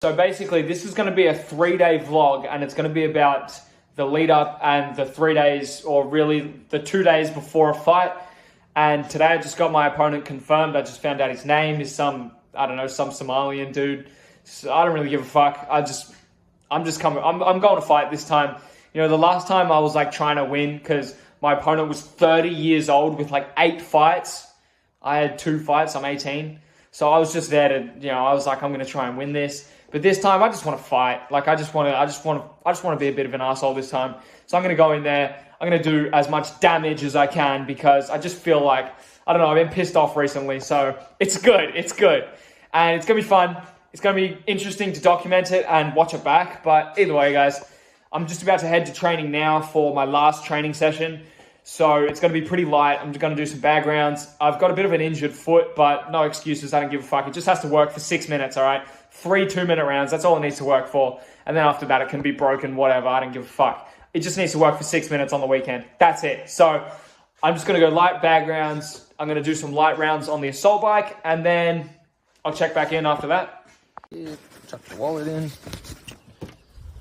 So basically, this is going to be a 3-day vlog, and it's going to be about the lead up and the 3 days, or really the 2 days before a fight. And today I just got my opponent confirmed. I just found out his name is some Somalian dude. So I don't really give a fuck. I'm going to fight this time. You know, the last time I was like trying to win because my opponent was 30 years old with like 8 fights. I had 2 fights. I'm 18. So I was just there to, I was like, I'm going to try and win this. But this time, I just want to fight. Like, I just want to be a bit of an asshole this time. So I'm going to go in there. I'm going to do as much damage as I can because I just feel like, I don't know, I've been pissed off recently. So it's good. It's good. And it's going to be fun. It's going to be interesting to document it and watch it back. But either way, guys, I'm just about to head to training now for my last training session. So it's going to be pretty light. I'm just going to do some bag rounds. I've got a bit of an injured foot, but no excuses. I don't give a fuck. It just has to work for 6 minutes, all right? 3 2-minute rounds. That's all it needs to work for. And then after that, it can be broken, whatever. I don't give a fuck. It just needs to work for 6 minutes on the weekend. That's it. So I'm just going to go light bag rounds. I'm going to do some light rounds on the assault bike, and then I'll check back in after that. Yeah, chuck the wallet in.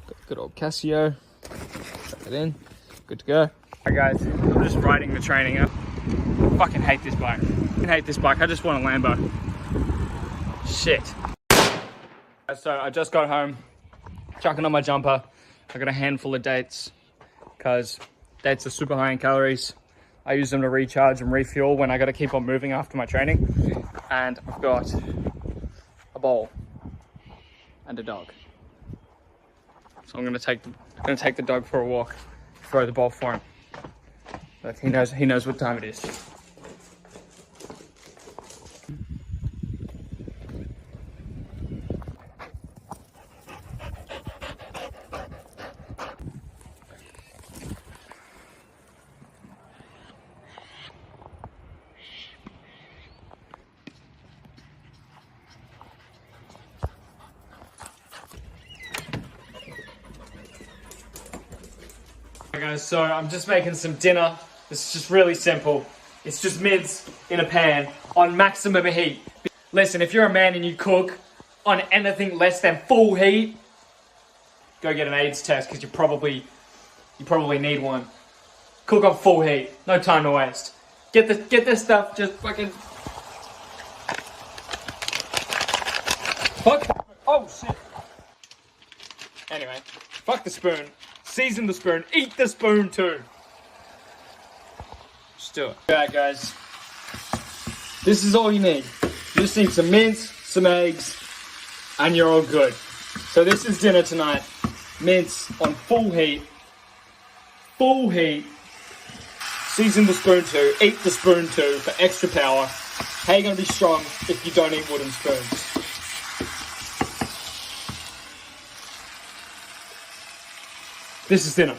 Got good old Casio. Chuck it in. Good to go. Alright guys, I'm just riding the training up. I fucking hate this bike. I just want a Lambo. Shit. So I just got home, chucking on my jumper. I got a handful of dates because dates are super high in calories. I use them to recharge and refuel when I got to keep on moving after my training. And I've got a bowl and a dog. So I'm gonna take the dog for a walk, throw the bowl for him. But he knows what time it is. Hey guys, so I'm just making some dinner. It's just really simple. It's just mince in a pan on maximum heat. Listen, if you're a man and you cook on anything less than full heat, go get an AIDS test because you probably need one. Cook on full heat. No time to waste. Get this stuff just fucking. Fuck. Oh shit. Anyway, fuck the spoon. Season the spoon. Eat the spoon too. Just do it. Alright guys. This is all you need. You just need some mince, some eggs, and you're all good. So this is dinner tonight. Mince on full heat. Full heat. Season the spoon too. Eat the spoon too for extra power. How are you going to be strong if you don't eat wooden spoons? This is dinner.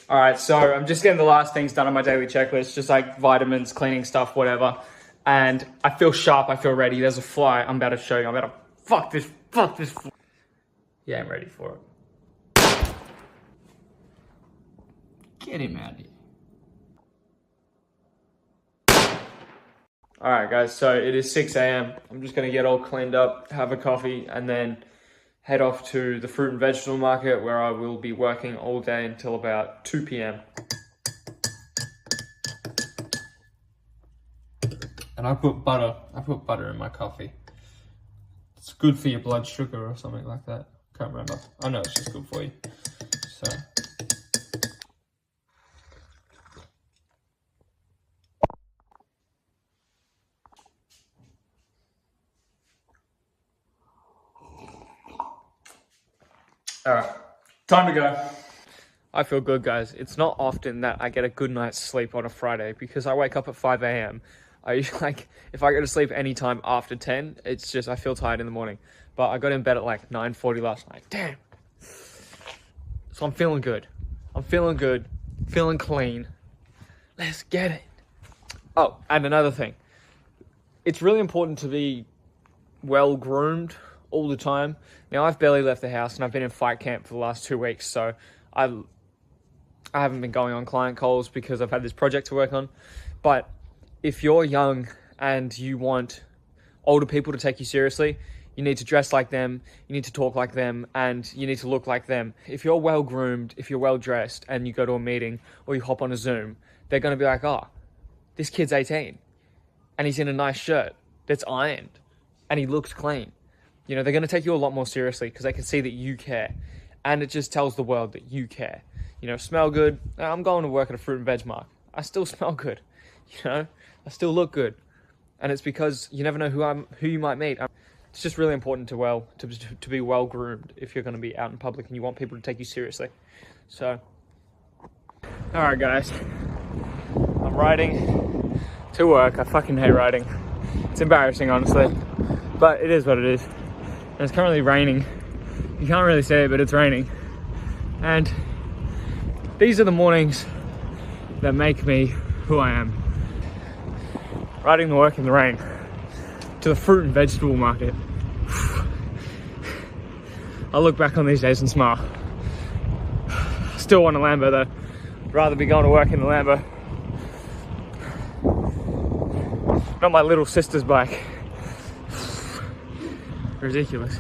All right, so I'm just getting the last things done on my daily checklist, just like vitamins, cleaning stuff, whatever. And I feel sharp, I feel ready. There's a fly, I'm about to show you. I'm about to fuck this fly. Yeah, I'm ready for it. Get him out of here. All right, guys, so it is 6 a.m. I'm just gonna get all cleaned up, have a coffee, and then head off to the fruit and vegetable market where I will be working all day until about 2 p.m. And I put butter in my coffee. It's good for your blood sugar or something like that. Can't remember. I know it's just good for you. So. All right, time to go. I feel good, guys. It's not often that I get a good night's sleep on a Friday because I wake up at 5 a.m. If I go to sleep anytime after 10, it's just, I feel tired in the morning. But I got in bed at like 9:40 last night. Damn. So I'm feeling good. Feeling clean. Let's get it. Oh, and another thing. It's really important to be well groomed all the time. Now, I've barely left the house and I've been in fight camp for the last 2 weeks, so I haven't been going on client calls because I've had this project to work on. But if you're young and you want older people to take you seriously, You need to dress like them, you need to talk like them, and you need to look like them. If you're well groomed, if you're well dressed, and you go to a meeting or you hop on a Zoom, they're going to be like, oh, this kid's 18 and he's in a nice shirt that's ironed and he looks clean. You know, they're going to take you a lot more seriously because they can see that you care. And it just tells the world that you care. You know, smell good. I'm going to work at a fruit and veg market. I still smell good. You know, I still look good. And it's because you never know who you might meet. It's just really important to be well groomed if you're going to be out in public and you want people to take you seriously. So, all right, guys, I'm riding to work. I fucking hate riding. It's embarrassing, honestly, but it is what it is. And it's currently raining. You can't really see it, but it's raining. And these are the mornings that make me who I am. Riding to work in the rain to the fruit and vegetable market. I look back on these days and smile. Still want a Lambo though. Rather be going to work in the Lambo. Not my little sister's bike. Ridiculous.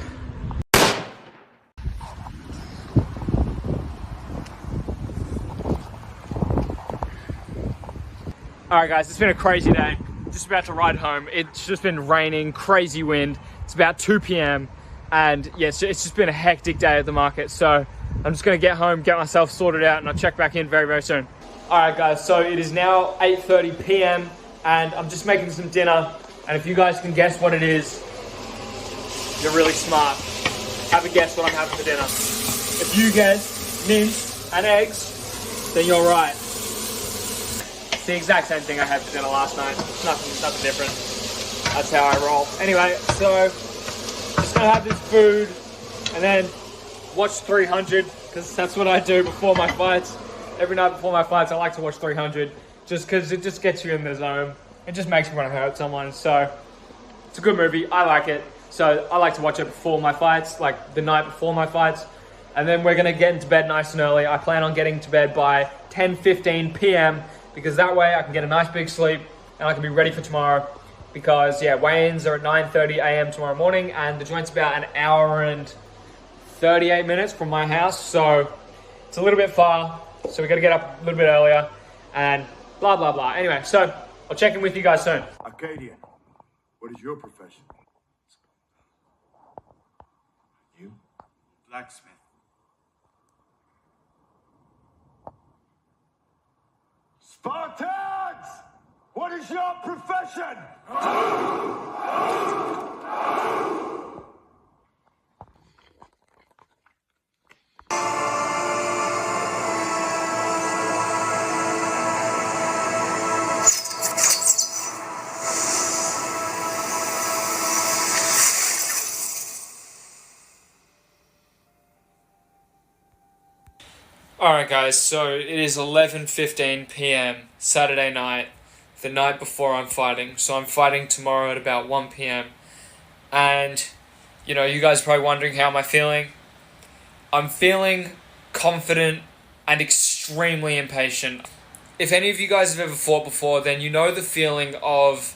Alright guys, it's been a crazy day. Just about to ride home. It's just been raining, crazy wind. It's about 2 p.m. and yeah, it's just been a hectic day at the market. So I'm just gonna get home, get myself sorted out, and I'll check back in very, very soon. Alright guys, so it is now 8:30 p.m. and I'm just making some dinner. And if you guys can guess what it is, you're really smart. Have a guess what I'm having for dinner. If you guess mince and eggs, then you're right. It's the exact same thing I had for dinner last night. Nothing different. That's how I roll. Anyway, so just gonna have this food and then watch 300 because that's what I do before my fights. Every night before my fights, I like to watch 300 just because it just gets you in the zone. It just makes me want to hurt someone. So it's a good movie. I like it. So I like to watch it before my fights, like the night before my fights. And then we're gonna get into bed nice and early. I plan on getting to bed by 10:15 p.m. because that way I can get a nice big sleep and I can be ready for tomorrow. Because yeah, weigh-ins are at 9:30 a.m. tomorrow morning and the joint's about an hour and 38 minutes from my house. So it's a little bit far. So we gotta get up a little bit earlier and blah, blah, blah. Anyway, so I'll check in with you guys soon. Arcadian, what is your profession? You? Blacksmith. Spartans! What is your profession? Alright guys, so it is 11:15 p.m. Saturday night, the night before I'm fighting. So I'm fighting tomorrow at about 1 p.m. And, you know, you guys are probably wondering how am I feeling. I'm feeling confident and extremely impatient. If any of you guys have ever fought before, then you know the feeling of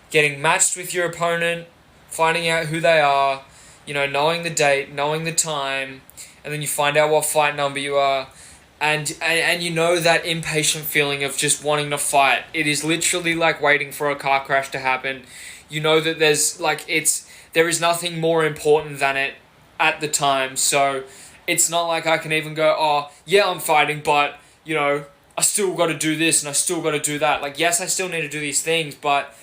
getting matched with your opponent, finding out who they are, you know, knowing the date, knowing the time, and then you find out what fight number you are. And you know that impatient feeling of just wanting to fight. It is literally like waiting for a car crash to happen. You know that there is nothing more important than it at the time. So it's not like I can even go, oh, yeah, I'm fighting, but, you know, I still got to do this and I still got to do that. Like, yes, I still need to do these things, but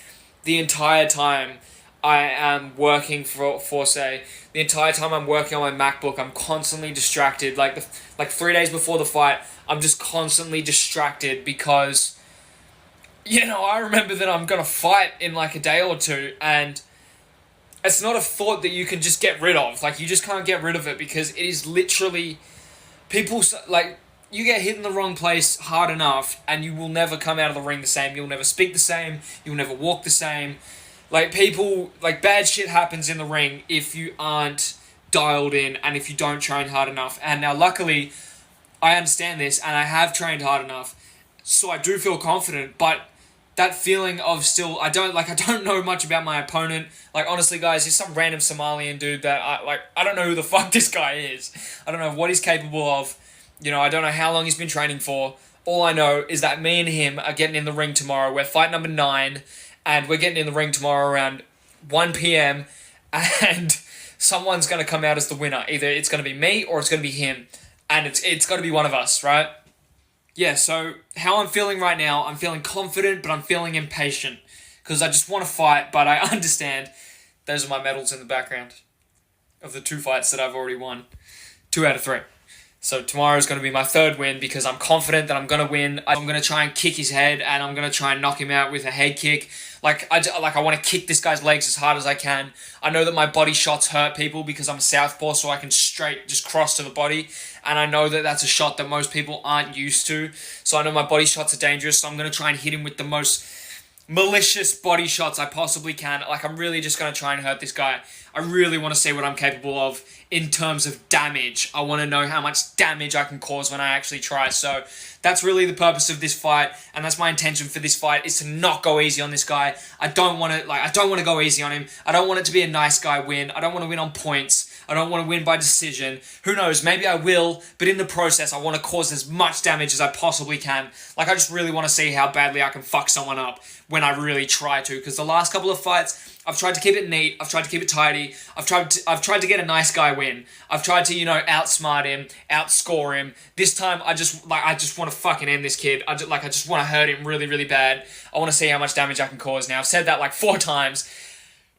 the entire time I am working for say, the entire time I'm working on my MacBook, I'm constantly distracted. Like 3 days before the fight, I'm just constantly distracted because, you know, I remember that I'm going to fight in like a day or two, and it's not a thought that you can just get rid of. Like, you just can't get rid of it because it is literally, people, like, you get hit in the wrong place hard enough and you will never come out of the ring the same. You'll never speak the same. You'll never walk the same. Like, people, like, bad shit happens in the ring if you aren't dialed in and if you don't train hard enough. And now, luckily, I understand this and I have trained hard enough, so I do feel confident, but that feeling of still, I don't know much about my opponent. Like, honestly, guys, he's some random Somalian dude that I don't know who the fuck this guy is. I don't know what he's capable of. You know, I don't know how long he's been training for. All I know is that me and him are getting in the ring tomorrow. We're fight number 9, and we're getting in the ring tomorrow around 1 p.m. and someone's going to come out as the winner. Either it's going to be me or it's going to be him, and it's got to be one of us, right? Yeah, so how I'm feeling right now, I'm feeling confident, but I'm feeling impatient because I just want to fight, but I understand those are my medals in the background of the 2 fights that I've already won. 2 out of 3. So tomorrow is going to be my 3rd win because I'm confident that I'm going to win. I'm going to try and kick his head, and I'm going to try and knock him out with a head kick. I want to kick this guy's legs as hard as I can. I know that my body shots hurt people because I'm a southpaw, so I can straight just cross to the body. And I know that that's a shot that most people aren't used to. So I know my body shots are dangerous, so I'm going to try and hit him with the most malicious body shots I possibly can. Like, I'm really just going to try and hurt this guy. I really want to see what I'm capable of in terms of damage. I want to know how much damage I can cause when I actually try. So that's really the purpose of this fight, and that's my intention for this fight, is to not go easy on this guy. I don't want to go easy on him. I don't want it to be a nice guy win. I don't want to win on points. I don't want to win by decision. Who knows? Maybe I will, but in the process, I want to cause as much damage as I possibly can. Like, I just really want to see how badly I can fuck someone up when I really try to, because the last couple of fights, I've tried to keep it neat. I've tried to keep it tidy. I've tried to get a nice guy win. I've tried to, outsmart him, outscore him. This time, I just want to fucking end this kid. I just want to hurt him really, really bad. I want to see how much damage I can cause. Now, I've said that like 4 times,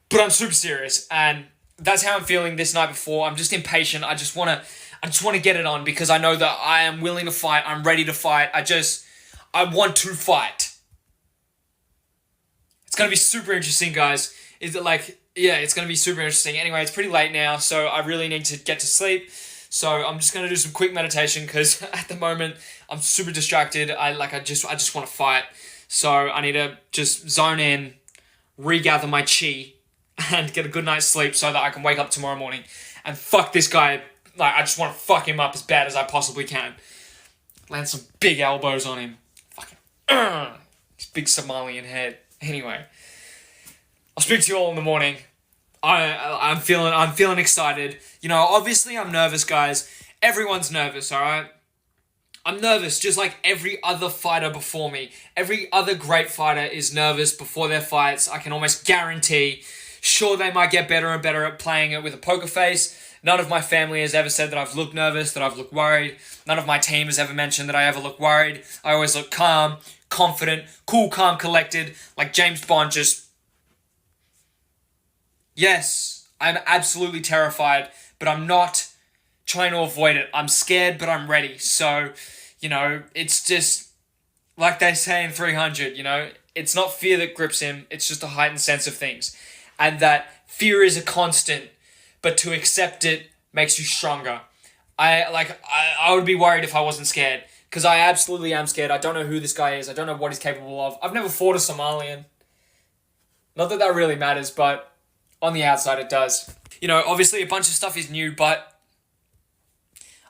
but I'm super serious, and that's how I'm feeling this night before. I'm just impatient. I just want to get it on because I know that I am willing to fight. I'm ready to fight. I want to fight. It's going to be super interesting, guys. It's going to be super interesting. Anyway, it's pretty late now, so I really need to get to sleep. So I'm just going to do some quick meditation because at the moment I'm super distracted. I just want to fight. So I need to just zone in, regather my chi, and get a good night's sleep so that I can wake up tomorrow morning and fuck this guy. Like, I just want to fuck him up as bad as I possibly can. Land some big elbows on him. Fucking, his big Somalian head. Anyway, I'll speak to you all in the morning. I'm feeling excited. Obviously I'm nervous, guys. Everyone's nervous, alright? I'm nervous just like every other fighter before me. Every other great fighter is nervous before their fights. I can almost guarantee. Sure, they might get better and better at playing it with a poker face. None of my family has ever said that I've looked nervous, that I've looked worried. None of my team has ever mentioned that I ever look worried. I always look calm, confident, cool, calm, collected, like James Bond just... Yes, I'm absolutely terrified, but I'm not trying to avoid it. I'm scared, but I'm ready. So, it's just like they say in 300, it's not fear that grips him, it's just a heightened sense of things. And that fear is a constant, but to accept it makes you stronger. I would be worried if I wasn't scared, because I absolutely am scared. I don't know who this guy is. I don't know what he's capable of. I've never fought a Somalian. Not that that really matters, but on the outside it does. Obviously a bunch of stuff is new, but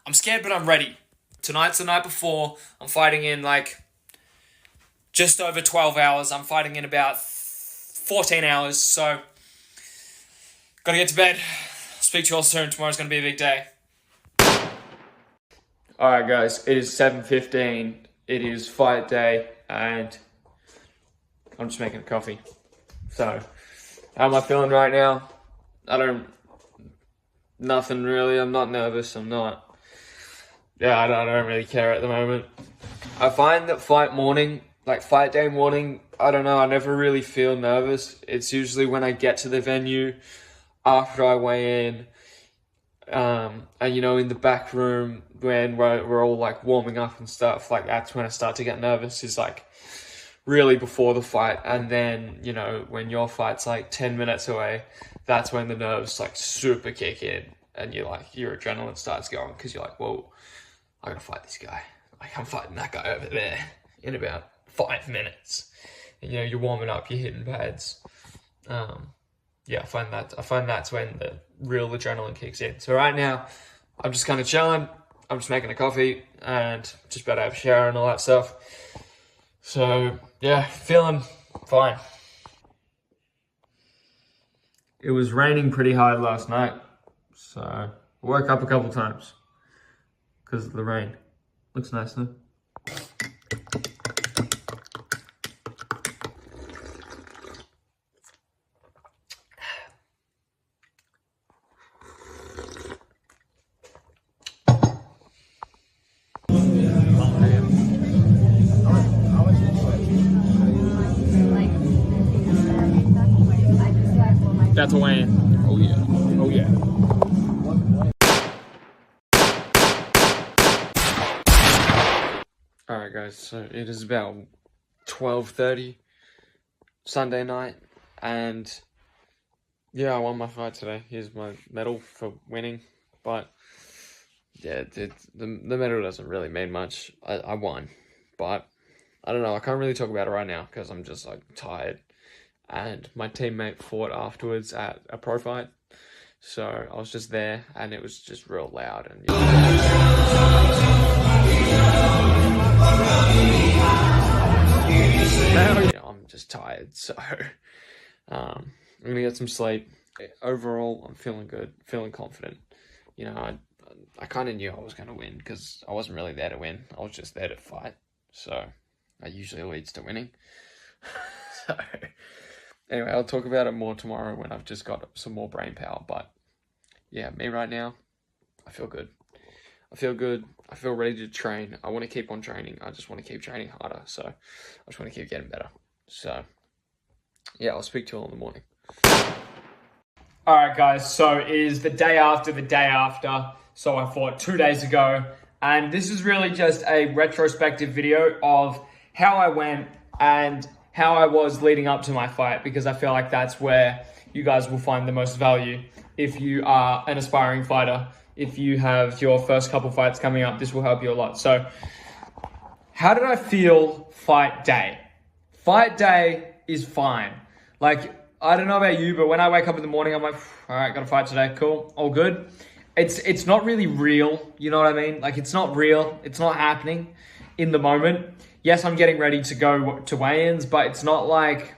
I'm scared, but I'm ready. Tonight's the night before. I'm fighting in just over 12 hours. I'm fighting in about 14 hours, so gotta get to bed. Speak to you all soon. Tomorrow's gonna be a big day. Alright guys, it is 7:15. It is fight day, and I'm just making a coffee. So, how am I feeling right now? Nothing really. I'm not nervous. I don't really care at the moment. I find that fight day morning, I don't know, I never really feel nervous. It's usually when I get to the venue, after I weigh in, and in the back room, when we're all warming up and stuff, that's when I start to get nervous, is really before the fight. And then, when your fight's 10 minutes away, that's when the nerves super kick in, and your adrenaline starts going, because you're whoa, I gotta fight this guy. I'm fighting that guy over there in about 5 minutes. And, you're warming up, you're hitting pads. I find that's when the real adrenaline kicks in. So right now, I'm just kind of chilling. I'm just making a coffee and just about to have a shower and all that stuff. So, yeah, feeling fine. It was raining pretty hard last night, so I woke up a couple times because of the rain. Looks nice though. That's a Wayne. Oh yeah. Oh yeah. Alright guys, so it is about 12:30 Sunday night, and yeah, I won my fight today. Here's my medal for winning, but yeah, the medal doesn't really mean much. I won, but I don't know, I can't really talk about it right now because I'm just like tired. And my teammate fought afterwards at a pro fight, so I was just there, and it was just real loud. And I'm just tired, so I'm gonna get some sleep. Overall, I'm feeling good, feeling confident. You know, I kind of knew I was gonna win because I wasn't really there to win. I was just there to fight, so that usually leads to winning. So. Anyway, I'll talk about it more tomorrow when I've just got some more brain power. But yeah, me right now, I feel good. I feel good. I feel ready to train. I want to keep on training. I just want to keep training harder. So I just want to keep getting better. So yeah, I'll speak to you all in the morning. All right, guys. So it is the day after the day after. So I fought 2 days ago. And this is really just a retrospective video of how I went and how I was leading up to my fight, because I feel like that's where you guys will find the most value if you are an aspiring fighter. If you have your first couple fights coming up, this will help you a lot. So how did I feel fight day? Fight day is fine. Like, I don't know about you, but when I wake up in the morning, I'm like, all right, got a fight today, cool, all good. It's not really real, you know what I mean? Like, it's not real, it's not happening in the moment. Yes, I'm getting ready to go to weigh-ins, but it's not like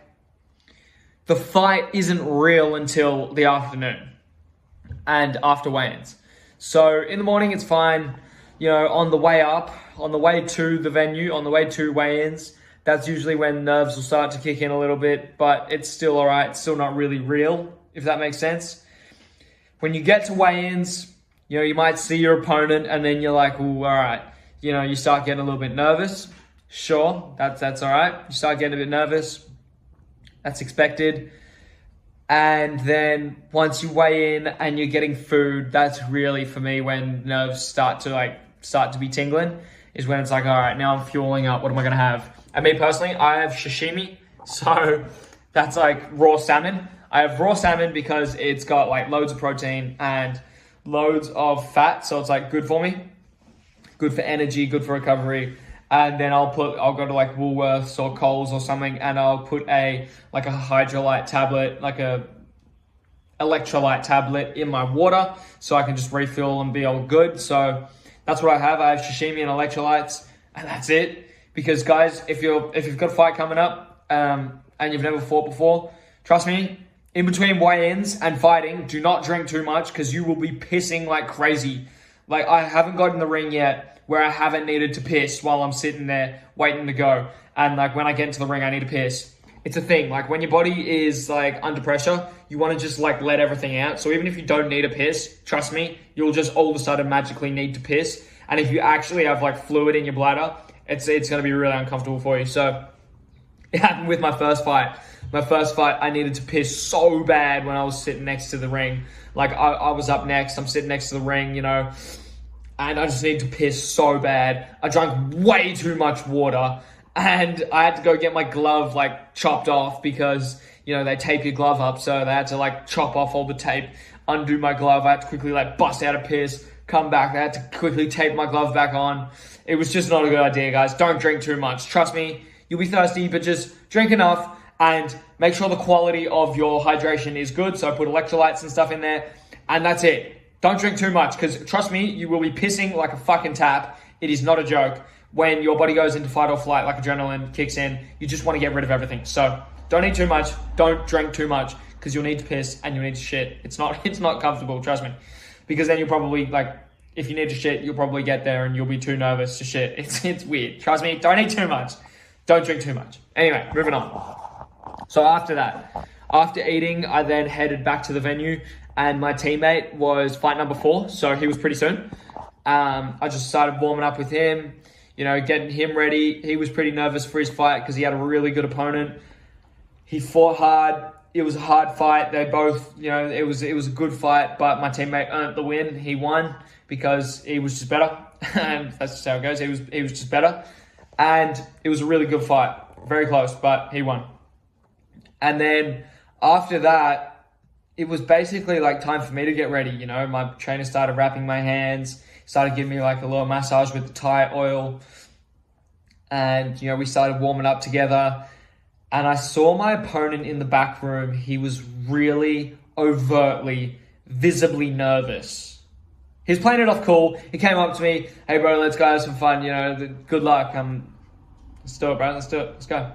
the fight isn't real until the afternoon and after weigh-ins. So in the morning, it's fine. You know, on the way up, on the way to the venue, on the way to weigh-ins, that's usually when nerves will start to kick in a little bit, but it's still all right. It's still not really real, if that makes sense. When you get to weigh-ins, you know, you might see your opponent and then you're like, ooh, all right. You know, you start getting a little bit nervous. Sure, that's all right. You start getting a bit nervous. That's expected. And then once you weigh in and you're getting food, that's really, for me, when nerves start to be tingling, is when it's like, all right, now I'm fueling up. What am I going to have? And me personally, I have sashimi. So that's like raw salmon. I have raw salmon because it's got like loads of protein and loads of fat. So it's like good for me, good for energy, good for recovery. And then I'll go to like Woolworths or Coles or something, and I'll put a hydrolyte tablet, like a electrolyte tablet in my water, so I can just refill and be all good. So that's what I have. I have sashimi and electrolytes, and that's it. Because guys, if you've got a fight coming up, and you've never fought before, trust me, in between weigh-ins and fighting, do not drink too much, because you will be pissing like crazy. Like, I haven't got in the ring yet where I haven't needed to piss while I'm sitting there waiting to go. And like, when I get into the ring, I need to piss. It's a thing. Like, when your body is like under pressure, you want to just like let everything out. So even if you don't need a piss, trust me, you'll just all of a sudden magically need to piss. And if you actually have like fluid in your bladder, it's going to be really uncomfortable for you. So it happened with my first fight. My first fight, I needed to piss so bad when I was sitting next to the ring. Like, I was up next, I'm sitting next to the ring, you know, and I just need to piss so bad. I drank way too much water, and I had to go get my glove like chopped off because, you know, they tape your glove up, so they had to like chop off all the tape, undo my glove. I had to quickly like bust out a piss, come back. I had to quickly tape my glove back on. It was just not a good idea, guys. Don't drink too much. Trust me, you'll be thirsty, but just drink enough and make sure the quality of your hydration is good. So I put electrolytes and stuff in there, and that's it. Don't drink too much, because trust me, you will be pissing like a fucking tap. It is not a joke. when your body goes into fight or flight, like adrenaline kicks in, you just want to get rid of everything. So don't eat too much, don't drink too much, because you'll need to piss and you'll need to shit. It's not comfortable, trust me. Because then you'll probably, like, if you need to shit, you'll probably get there and you'll be too nervous to shit. It's weird. Trust me, don't eat too much. Don't drink too much. Anyway, moving on. So after that, after eating, I then headed back to the venue, and my teammate was fight number 4, so he was pretty soon. I just started warming up with him, getting him ready. He was pretty nervous for his fight because he had a really good opponent. He fought hard. It was a hard fight. They both, it was a good fight, but my teammate earned the win. He won because he was just better. And that's just how it goes. He was just better. And it was a really good fight. Very close, but he won. And then after that, it was basically like time for me to get ready. My trainer started wrapping my hands, started giving me like a little massage with the Thai oil. And, we started warming up together. And I saw my opponent in the back room. He was really overtly, visibly nervous. He was playing it off cool. He came up to me, hey bro, let's go have some fun. Good luck. Let's do it, bro. Let's do it. Let's go.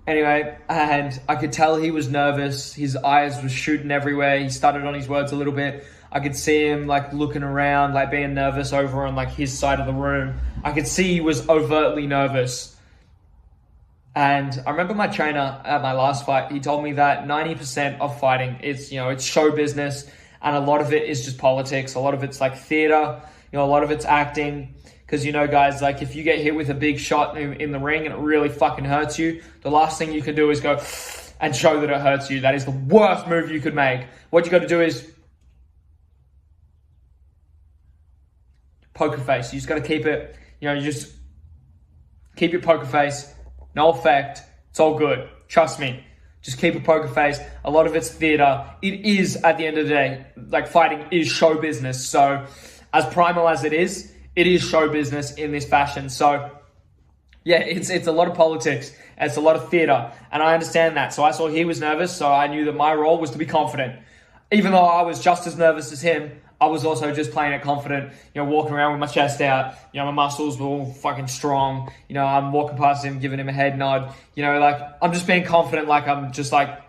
Anyway, and I could tell he was nervous. His eyes were shooting everywhere. He stuttered on his words a little bit. I could see him like looking around, like being nervous over on like his side of the room. I could see he was overtly nervous. And I remember my trainer at my last fight, he told me that 90% of fighting is, it's show business, and a lot of it is just politics. A lot of it's like theater, a lot of it's acting. Because, guys, like if you get hit with a big shot in the ring and it really fucking hurts you, the last thing you can do is go and show that it hurts you. That is the worst move you could make. What you got to do is poker face. You just got to keep it, you just keep your poker face. No effect. It's all good. Trust me. Just keep a poker face. A lot of it's theater. It is, at the end of the day, like fighting is show business. So as primal as it is show business in this fashion. So yeah, it's a lot of politics. It's a lot of theater. And I understand that. So I saw he was nervous. So I knew that my role was to be confident. Even though I was just as nervous as him, I was also just playing it confident, walking around with my chest out, my muscles were all fucking strong. I'm walking past him, giving him a head nod, like I'm just being confident, like I'm just like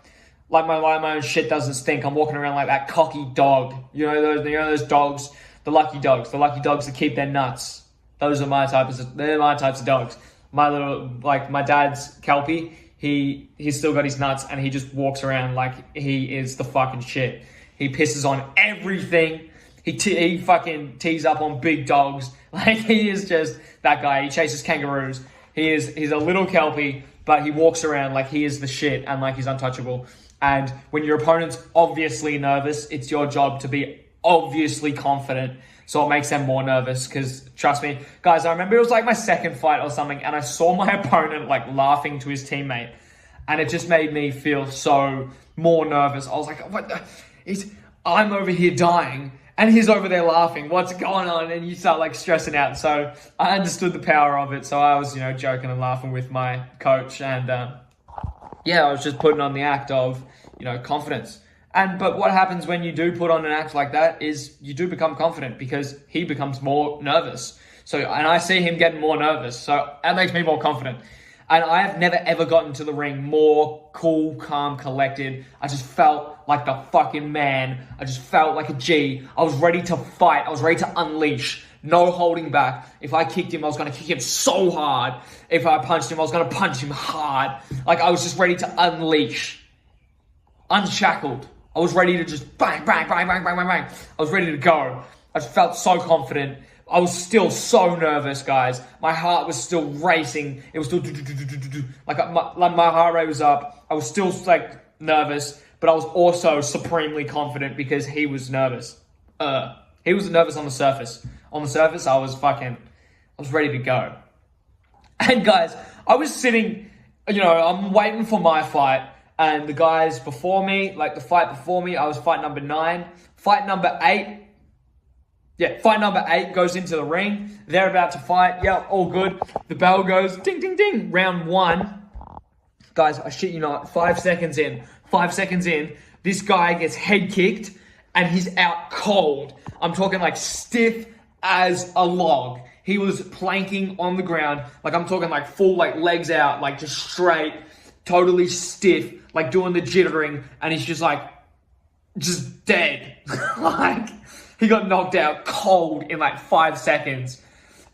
my own shit doesn't stink. I'm walking around like that cocky dog. Those dogs, the lucky dogs that keep their nuts. Those are my types of dogs. My dad's Kelpie, he's still got his nuts and he just walks around like he is the fucking shit. He pisses on everything. He fucking tees up on big dogs. Like he is just that guy. He chases kangaroos. He's a little Kelpie, but he walks around like he is the shit and like he's untouchable. And when your opponent's obviously nervous, it's your job to be obviously confident. So it makes them more nervous because trust me, guys, I remember it was like my second fight or something and I saw my opponent like laughing to his teammate and it just made me feel so more nervous. I was like, I'm over here dying and he's over there laughing. What's going on? And you start like stressing out. So I understood the power of it. So I was, joking and laughing with my coach and I was just putting on the act of, confidence. But what happens when you do put on an act like that is you do become confident because he becomes more nervous. And I see him getting more nervous. So that makes me more confident. And I have never ever gotten to the ring more cool, calm, collected. I just felt like the fucking man. I just felt like a G. I was ready to fight. I was ready to unleash. No holding back. If I kicked him, I was going to kick him so hard. If I punched him, I was going to punch him hard. Like I was just ready to unleash. Unshackled. I was ready to just bang, bang, bang, bang, bang, bang, bang. I was ready to go. I just felt so confident. I was still so nervous, guys. My heart was still racing. It was still like my heart rate was up. I was still like nervous, but I was also supremely confident because he was nervous. He was nervous on the surface. On the surface, I was ready to go. And guys, I was sitting, I'm waiting for my fight. And the guys before me, like the fight before me, I was fight number 9. Fight number 8 goes into the ring. They're about to fight. Yep, all good. The bell goes ding, ding, ding. Round 1. Guys, I shit you not, 5 seconds in, this guy gets head kicked and he's out cold. I'm talking like stiff as a log. He was planking on the ground. Like, I'm talking like full, like legs out, like just straight, totally stiff, like doing the jittering. And he's just like, just dead. Like, he got knocked out cold in like 5 seconds.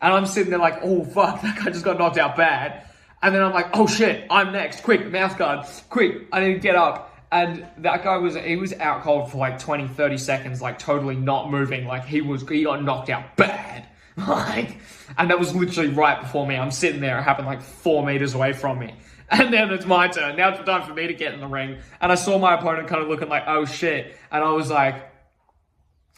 And I'm sitting there like, oh fuck, that guy just got knocked out bad. And then I'm like, oh shit, I'm next. Quick, mouth guard. Quick, I need to get up. And that guy he was out cold for like 20, 30 seconds, like totally not moving. Like he got knocked out bad. Like, and that was literally right before me. I'm sitting there. It happened like 4 meters away from me. And then it's my turn. Now it's time for me to get in the ring. And I saw my opponent kind of looking like, oh shit. And I was like,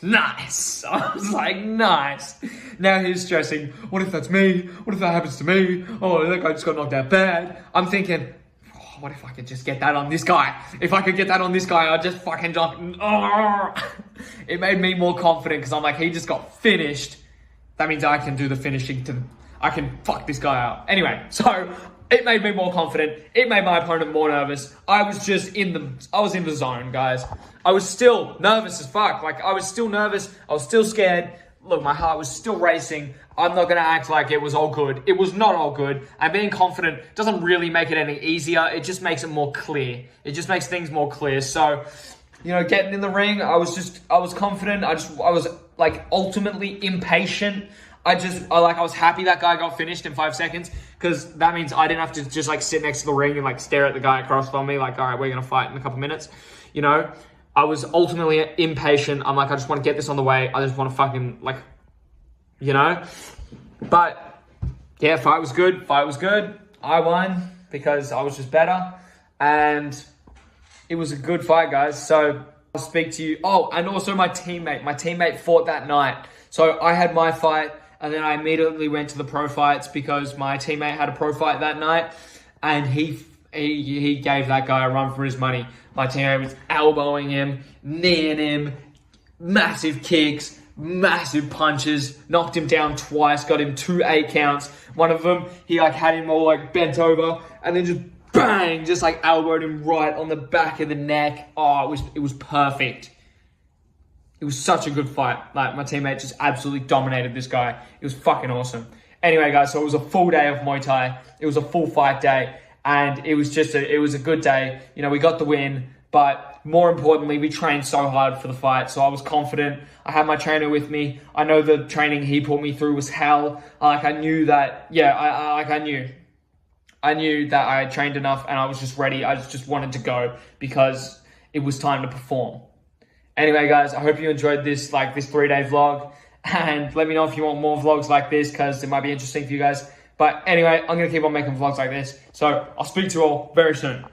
nice. I was like, nice. Now he's stressing, what if that's me? What if that happens to me? Oh, that guy just got knocked out bad. I'm thinking, oh, what if I could just get that on this guy? If I could get that on this guy, I'd just fucking jump. Oh. It made me more confident because I'm like, he just got finished. That means I can do the finishing I can fuck this guy up. Anyway, so it made me more confident. It made my opponent more nervous. I was in the zone, guys. I was still nervous as fuck. Like, I was still nervous. I was still scared. Look, my heart was still racing. I'm not going to act like it was all good. It was not all good. And being confident doesn't really make it any easier. It just makes it more clear. It just makes things more clear. So, you know, getting in the ring, I was confident. I was like ultimately impatient. I was happy that guy got finished in 5 seconds because that means I didn't have to just like sit next to the ring and like stare at the guy across from me like, all right, we're going to fight in a couple minutes. You know, I was ultimately impatient. I'm like, I just want to get this on the way. I just want to fucking like, you know, but yeah, fight was good. I won because I was just better and it was a good fight, guys. So I'll speak to you. Oh, and also my teammate fought that night. So I had my fight. And then I immediately went to the pro fights because my teammate had a pro fight that night. And he gave that guy a run for his money. My teammate was elbowing him, kneeing him, massive kicks, massive punches, knocked him down twice, got him 2 8 counts. One of them, he like had him all like bent over and then just bang, just like elbowed him right on the back of the neck. Oh, it was perfect. It was such a good fight. Like, my teammate just absolutely dominated this guy. It was fucking awesome. Anyway, guys, so it was a full day of Muay Thai. It was a full fight day. And it was a good day. You know, we got the win. But more importantly, we trained so hard for the fight. So I was confident. I had my trainer with me. I know the training he put me through was hell. Like, I knew that, I knew that I had trained enough and I was just ready. I just wanted to go because it was time to perform. Anyway, guys, I hope you enjoyed this 3-day vlog. And let me know if you want more vlogs like this because it might be interesting for you guys. But anyway, I'm going to keep on making vlogs like this. So I'll speak to you all very soon.